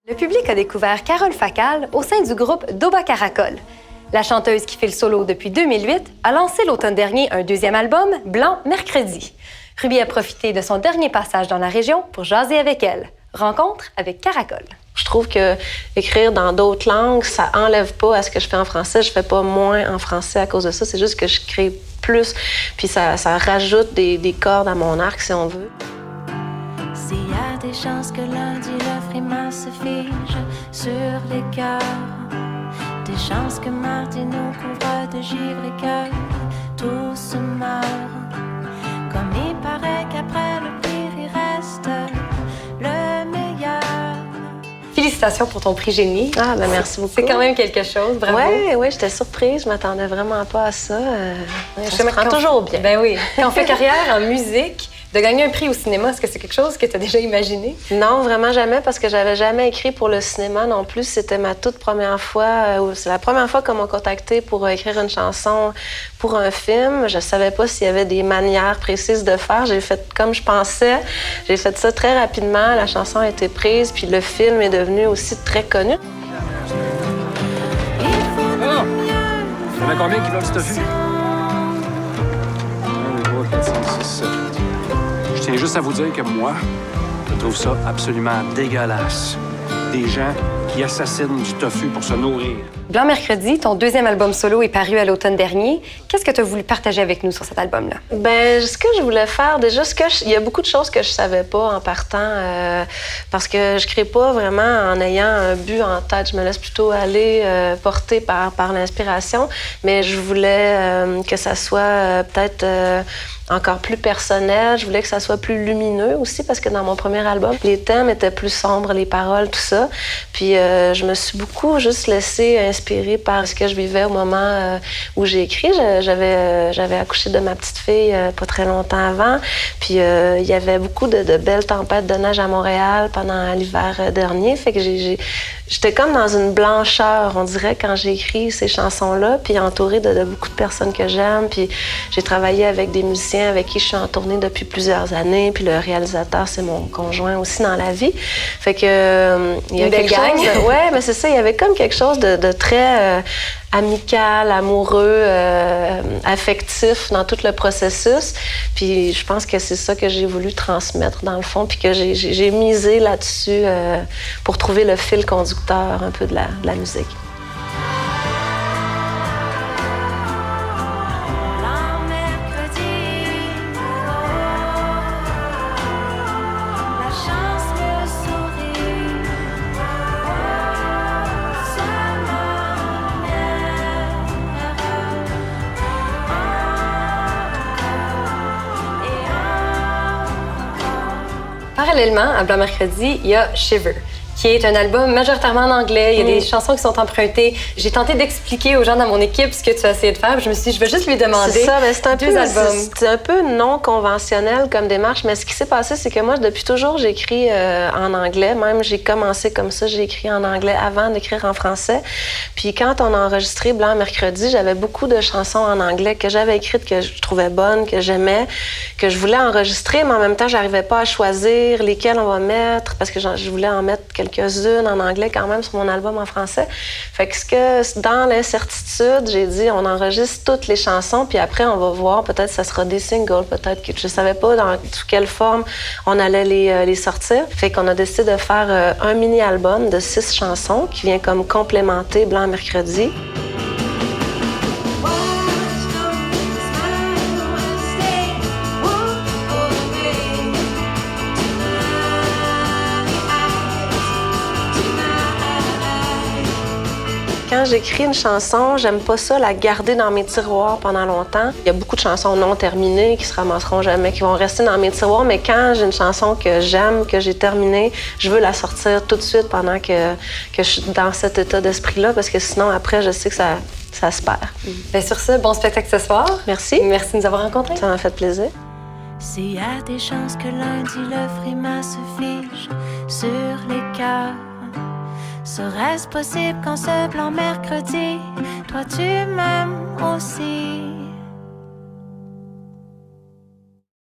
Le public a découvert Carole Facal au sein du groupe Doba Caracol. La chanteuse qui fait le solo depuis 2008 a lancé l'automne dernier un deuxième album, Blanc Mercredi. Ruby a profité de son dernier passage dans la région pour jaser avec elle. Rencontre avec Caracol. Je trouve que écrire dans d'autres langues, ça enlève pas à ce que je fais en français. Je fais pas moins en français à cause de ça. C'est juste que je crée plus. Puis ça rajoute des cordes à mon arc, si on veut. S'il y a des chances que lundi le frimas se fige sur les cœurs, des chances que mardi nous couvre de givre et que tout se meurt. Comme il paraît qu'après le pire, il reste le meilleur. Félicitations pour ton prix Génie. Ah, ben merci beaucoup. C'est quand même quelque chose, bravo. Oui, j'étais surprise. Je m'attendais vraiment pas à ça. Je me prends toujours bien. Ben oui. Quand on fait carrière en musique, de gagner un prix au cinéma, est-ce que c'est quelque chose que tu as déjà imaginé? Non, vraiment jamais, parce que j'avais jamais écrit pour le cinéma non plus. C'était ma toute première fois. C'est la première fois qu'on m'a contactée pour écrire une chanson pour un film. Je savais pas s'il y avait des manières précises de faire. J'ai fait comme je pensais. J'ai fait ça très rapidement. La chanson a été prise, puis le film est devenu aussi très connu. Alors, il y en a combien qui veulent ce tofu? 1, 2, 3, 4, 5, 6, 7. Je tiens juste à vous dire que moi, je trouve ça absolument dégueulasse. Des gens qui assassinent du tofu pour se nourrir. Blanc Mercredi, ton deuxième album solo est paru à l'automne dernier. Qu'est-ce que tu as voulu partager avec nous sur cet album-là? Ben, ce que je voulais faire, déjà, il y a beaucoup de choses que je savais pas en partant, parce que je crée pas vraiment en ayant un but en tête. Je me laisse plutôt aller porter par l'inspiration, mais je voulais que ça soit peut-être encore plus personnel. Je voulais que ça soit plus lumineux aussi, parce que dans mon premier album, les thèmes étaient plus sombres, les paroles, tout ça. Puis je me suis beaucoup juste laissée inspirée par ce que je vivais au moment où j'ai écrit. J'avais accouché de ma petite fille pas très longtemps avant. Puis il y avait beaucoup de belles tempêtes de neige à Montréal pendant l'hiver dernier. Fait que j'étais comme dans une blancheur, on dirait, quand j'ai écrit ces chansons-là, puis entourée de beaucoup de personnes que j'aime. Puis j'ai travaillé avec des musiciens avec qui je suis en tournée depuis plusieurs années. Puis le réalisateur, c'est mon conjoint aussi dans la vie. Fait que il y a quelque chose. Ouais, mais c'est ça. Il y avait comme quelque chose de très amical, amoureux, affectif dans tout le processus. Puis je pense que c'est ça que j'ai voulu transmettre dans le fond, puis que j'ai misé là-dessus pour trouver le fil conducteur un peu de la musique. Parallèlement à Blanc Mercredi, il y a Shiver, qui est un album majoritairement en anglais. Il y a des chansons qui sont empruntées. J'ai tenté d'expliquer aux gens dans mon équipe ce que tu as essayé de faire. Puis je me suis dit, je vais juste lui demander. C'est ça, mais c'est un peu non conventionnel comme démarche. Mais ce qui s'est passé, c'est que moi, depuis toujours, j'écris en anglais. Même, j'ai commencé comme ça. J'ai écrit en anglais avant d'écrire en français. Puis quand on a enregistré Blanc Mercredi, j'avais beaucoup de chansons en anglais que j'avais écrites, que je trouvais bonnes, que j'aimais, que je voulais enregistrer. Mais en même temps, j'arrivais pas à choisir lesquelles on va mettre, parce que je voulais en mettre quelques-unes en anglais quand même sur mon album en français. Fait que dans l'incertitude, j'ai dit on enregistre toutes les chansons, puis après on va voir, peut-être ça sera des singles, peut-être que je savais pas sous quelle forme on allait les sortir. Fait qu'on a décidé de faire un mini-album de 6 chansons qui vient comme complémenter Blanc Mercredi. Quand j'écris une chanson, j'aime pas ça la garder dans mes tiroirs pendant longtemps. Il y a beaucoup de chansons non terminées qui se ramasseront jamais, qui vont rester dans mes tiroirs, mais quand j'ai une chanson que j'aime, que j'ai terminée, je veux la sortir tout de suite pendant que je suis dans cet état d'esprit-là, parce que sinon, après, je sais que ça se perd. Bien, sur ce, bon spectacle ce soir. Merci. Merci de nous avoir rencontrés. Ça m'a fait plaisir. S'il y a des chances que lundi le frimas se fige sur les cœurs, serait-ce possible qu'en ce blanc mercredi, toi tu m'aimes aussi?